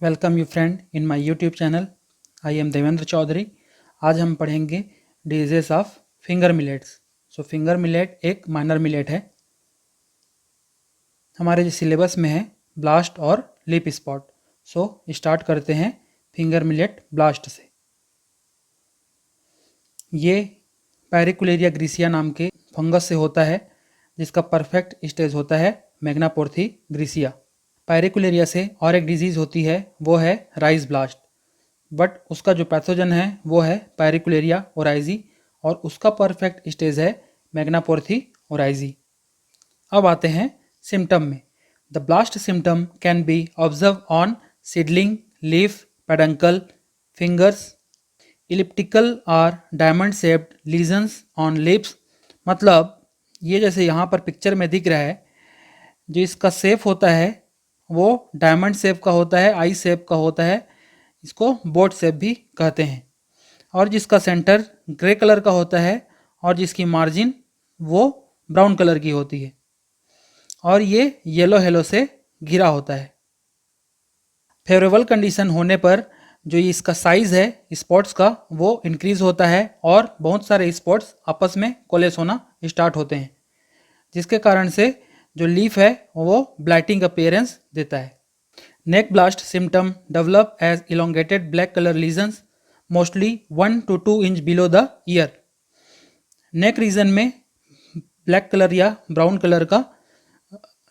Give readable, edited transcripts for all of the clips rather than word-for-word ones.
Welcome you friend in my YouTube channel. I am Devendra Chaudhary. आज हम पढ़ेंगे diseases of finger millets. Finger millet एक minor millet है। हमारे जो सिलेबस में है ब्लास्ट और लिप स्पॉट। स्टार्ट करते हैं फिंगर मिलेट ब्लास्ट से। ये पैरिकुलेरिया ग्रीसिया नाम के फंगस से होता है, जिसका परफेक्ट स्टेज होता है मैग्नापोर्थी ग्रीसिया। पैरिकुलेरिया से और एक डिजीज़ होती है, वो है राइस ब्लास्ट, बट उसका जो पैथोजन है वो है पैरिकुलेरिया ओराइजी और उसका परफेक्ट स्टेज है मैग्नापोर्थी ओराइजी। अब आते हैं सिम्टम में। The blast symptom can be observe on seedling, leaf, peduncle, fingers, elliptical और diamond shaped lesions on lips. मतलब ये जैसे यहाँ पर पिक्चर में दिख रहा है, जो इसका शेप होता है वो डायमंड शेप का होता है, आई शेप का होता है, इसको बोट शेप भी कहते हैं। और जिसका सेंटर ग्रे कलर का होता है और जिसकी मार्जिन वो ब्राउन कलर की होती है और ये येलो हेलो से घिरा होता है। फेवरेबल कंडीशन होने पर जो इसका साइज है स्पॉट्स का वो इंक्रीज होता है और बहुत सारे स्पॉट्स आपस में कोलेस होना स्टार्ट होते हैं, जिसके कारण से जो लीफ है वो ब्लाइटिंग अपीयरेंस देता है। Neck blast symptom develop as elongated black colour lesions mostly 1 to 2 inch below the ear. Neck region में ब्लैक कलर या ब्राउन कलर का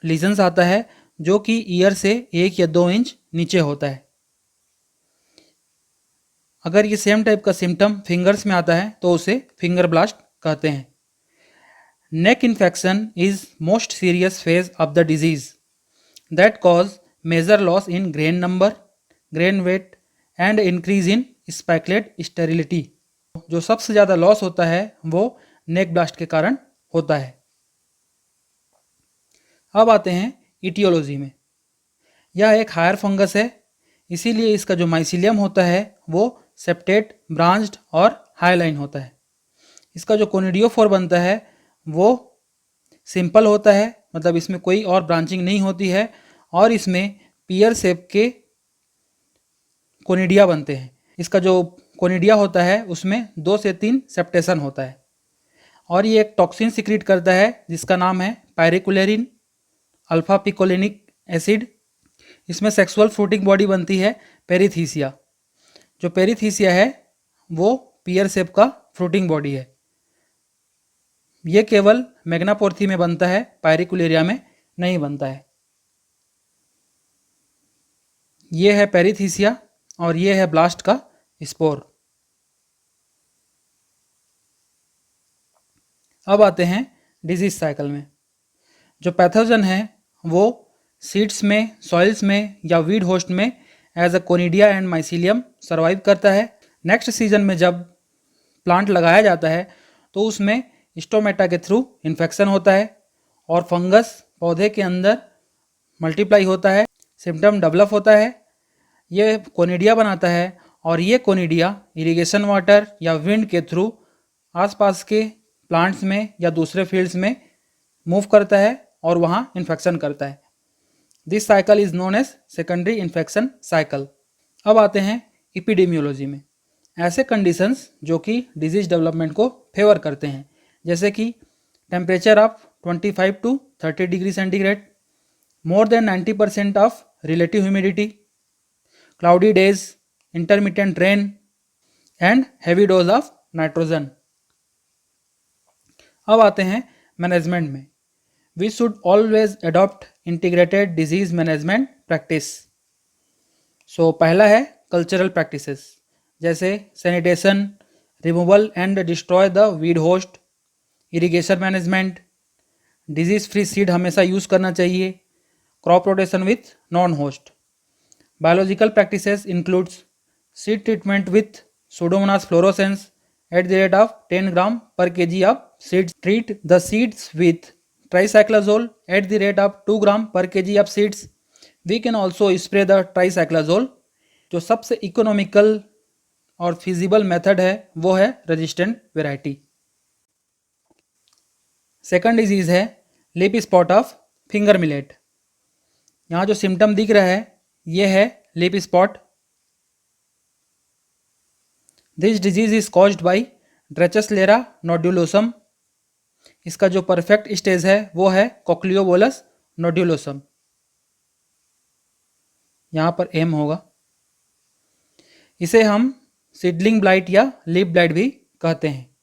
लीजन्स आता है जो कि ईयर से 1 या 2 इंच नीचे होता है। अगर ये सेम टाइप का सिम्टम फिंगर्स में आता है तो उसे फिंगर ब्लास्ट कहते हैं। Neck infection is most serious phase of the disease that cause major loss in grain number, grain weight and increase in spikelet sterility. जो सबसे ज़्यादा लॉस होता है वो नेक ब्लास्ट के कारण होता है। अब आते हैं इटियोलॉजी में। यह एक हायर फंगस है, इसीलिए इसका जो माइसिलियम होता है वो सेप्टेट, ब्रांच्ड और हाईलाइन होता है। इसका जो कोनिडियोफोर बनता है वो सिंपल होता है, मतलब इसमें कोई और ब्रांचिंग नहीं होती है और इसमें पियर शेप के कोनिडिया बनते हैं। इसका जो कोनिडिया होता है उसमें 2 से 3 सेप्टेशन होता है और ये एक टॉक्सिन सिक्रीट करता है जिसका नाम है पैरिकुलेरिन अल्फा पिकोलिनिक एसिड। इसमें सेक्सुअल फ्रूटिंग बॉडी बनती है पेरिथीसिया। जो पेरिथीसिया है वो पियर शेप का फ्रूटिंग बॉडी है। ये केवल मैग्नापोर्थी में बनता है, पैरिकुलेरिया में नहीं बनता है। ये है पेरिथीसिया और ये है ब्लास्ट का स्पोर। अब आते हैं डिजीज साइकिल में। जो पैथोजन है वो सीड्स में, सॉइल्स में या वीड होस्ट में as a conidia and mycelium survive करता है। नेक्स्ट सीजन में जब प्लांट लगाया जाता है तो उसमें स्टोमेटा के थ्रू इन्फेक्शन होता है और फंगस पौधे के अंदर मल्टीप्लाई होता है, सिम्टम डेवलप होता है, ये कोनिडिया बनाता है और ये कोनिडिया इरिगेशन वाटर या विंड के थ्रू आसपास के प्लांट्स में या दूसरे फील्ड्स में मूव करता है और वहाँ इन्फेक्शन करता है। This cycle is known as secondary infection cycle. अब आते हैं इपिडेमियोलॉजी में। ऐसे कंडीशंस जो कि डिजीज डेवलपमेंट को फेवर करते हैं, जैसे कि temperature of 25 to 30 degree centigrade, more than 90% of relative humidity, cloudy days, intermittent rain and heavy dose of nitrogen. अब आते हैं मैनेजमेंट में। We should always adopt integrated disease management practice. पहला है कल्चरल प्रैक्टिसेस, जैसे sanitation, removal and destroy the weed host, irrigation management, disease free seed हमेशा use करना चाहिए, crop rotation with non host. Biological practices includes seed treatment with Pseudomonas fluorescens at the rate of 10 gram per kg of seeds. Treat the seeds with tricyclazole at the rate of 2 gram per kg of seeds. We can also spray the tricyclazole. जो सबसे economical और feasible method है वो है resistant variety. Second disease है leaf spot of finger millet. यहाँ जो symptom दिख रहा है ये है leaf spot. This disease is caused by Drechslera nodulosum. इसका जो परफेक्ट स्टेज है वो है कोक्लियोबोलस नोड्यूलोसम। यहाँ पर एम होगा। इसे हम सीडलिंग ब्लाइट या लीफ ब्लाइट भी कहते हैं।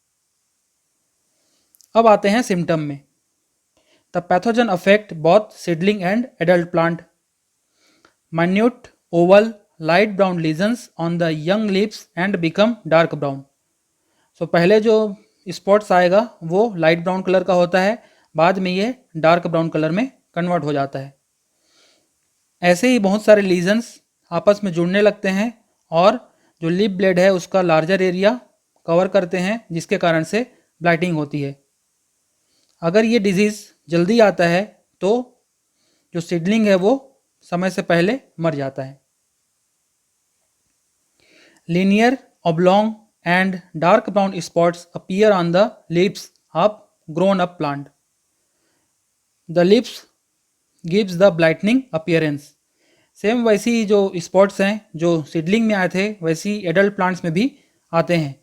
अब आते हैं सिम्टम में। The pathogen affect both seedling and adult plant. Minute oval light brown lesions on the young leaves and become dark brown. So पहले जो स्पॉट्स आएगा वो लाइट ब्राउन कलर का होता है, बाद में ये डार्क ब्राउन कलर में कन्वर्ट हो जाता है। ऐसे ही बहुत सारे लीजन्स आपस में जुड़ने लगते हैं और जो लिप ब्लेड है उसका लार्जर एरिया कवर करते हैं, जिसके कारण से ब्लाइटिंग होती है। अगर ये डिजीज़ जल्दी आता है तो जो सीडलिंग है वो समय से पहले मर जाता है। Linear oblong and dark brown spots appear on the leaves of grown up plant. The leaves gives the brightening appearance. Same वैसी जो स्पॉट्स हैं जो सीडलिंग में आए थे वैसी एडल्ट प्लांट्स में भी आते हैं।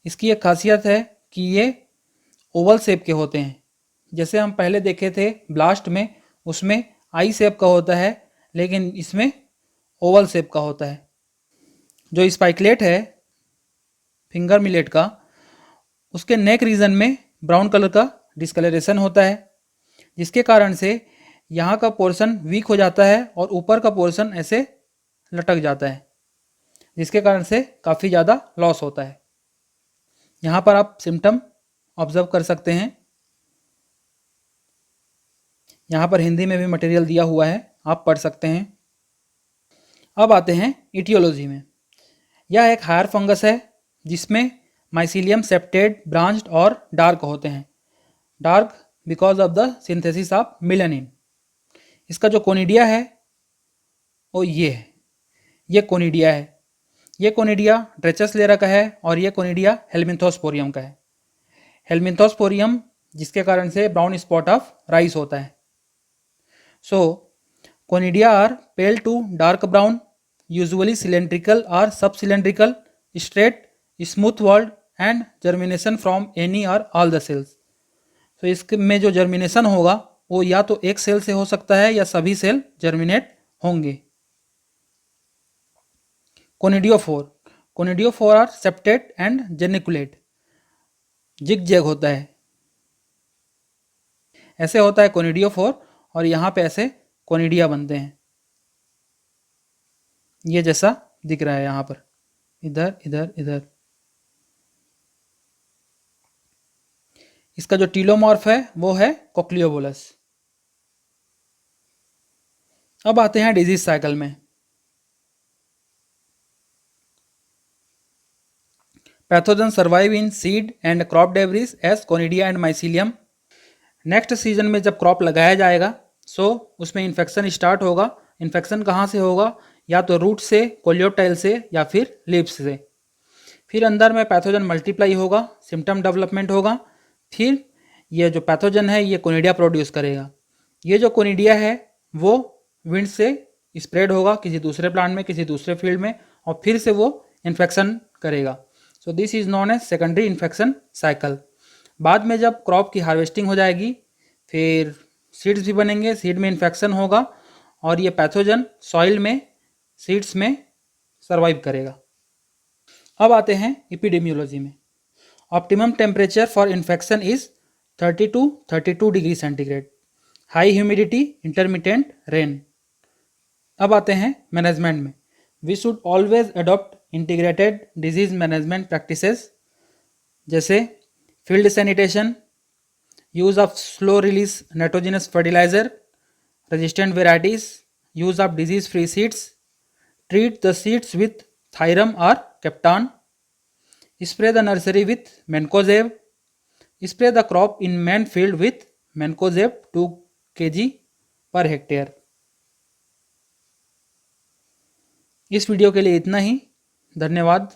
इसकी एक खासियत है कि ये ओवल शेप के होते हैं। जैसे हम पहले देखे थे ब्लास्ट में, उसमें आई शेप का होता है, लेकिन इसमें ओवल शेप का होता है। जो स्पाइकलेट है फिंगर मिलेट का, उसके नेक रीजन में ब्राउन कलर का डिस्कलरेशन होता है, जिसके कारण से यहाँ का पोर्शन वीक हो जाता है और ऊपर का पोर्शन ऐसे लटक जाता है, जिसके कारण से काफ़ी ज़्यादा लॉस होता है। यहाँ पर आप सिम्टम ऑब्जर्व कर सकते हैं। यहाँ पर हिंदी में भी मटेरियल दिया हुआ है, आप पढ़ सकते हैं। अब आते हैं इटियोलॉजी में। यह एक हायर फंगस है जिसमें माइसीलियम सेप्टेड ब्रांच्ड और डार्क होते हैं। Dark because of the synthesis of melanin. इसका जो कोनिडिया है वो ये है, ये कोनिडिया है। ये कोनिडिया ड्रेचेसलेरा का है और ये कोनिडिया हेलमिंथोस्पोरियम का है। हेलमिंथोस्पोरियम जिसके कारण से ब्राउन स्पॉट ऑफ राइस होता है। So conidia are pale to dark brown, usually cylindrical और subcylindrical, straight, smooth walled and germination from any or all the cells. तो इसमें जो जर्मिनेशन होगा वो या तो एक सेल से हो सकता है या सभी सेल जर्मिनेट होंगे। Conidiophore, conidiophore are septate and geniculate, zig zag होता है। ऐसे होता है कोनिडियोफोर और यहाँ पे ऐसे कोनिडिया बनते हैं, ये जैसा दिख रहा है यहाँ पर, इधर इधर इधर। इसका जो टीलोमॉर्फ है वो है कोक्लियोबोलस। अब आते हैं डिजीज साइकिल में। Pathogen survive in seed and crop debris as conidia and mycelium. Next season में जब क्रॉप लगाया जाएगा सो उसमें इन्फेक्शन स्टार्ट होगा। इन्फेक्शन कहाँ से होगा? या तो रूट से, कोलियोटाइल से या फिर लीव्स से। फिर अंदर में पैथोजन मल्टीप्लाई होगा, सिम्टम डेवलपमेंट होगा। फिर ये जो पैथोजन है ये कोनिडिया प्रोड्यूस करेगा। ये जो कोनिडिया है वो विंड से स्प्रेड होगा किसी दूसरे प्लांट में, किसी दूसरे फील्ड में, और फिर से वो इन्फेक्शन करेगा। So this is known as secondary infection cycle. बाद में जब क्रॉप की हार्वेस्टिंग हो जाएगी फिर सीड्स भी बनेंगे, सीड में इन्फेक्शन होगा और ये पैथोजन सॉइल में, सीड्स में सर्वाइव करेगा। अब आते हैं एपिडेमियोलॉजी में। Optimum temperature for infection is 30 to 32 degree centigrade, high humidity, intermittent rain. अब आते हैं मैनेजमेंट में। We should always adopt integrated disease management practices, जैसे field sanitation, use of slow release nitrogenous fertiliser, resistant varieties, use of disease free seeds, treat the seeds with thiram और captan, spray the nursery with mancozeb, spray the crop in man field with mancozeb 2 kg per hectare. इस video के लिए इतना ही। धन्यवाद।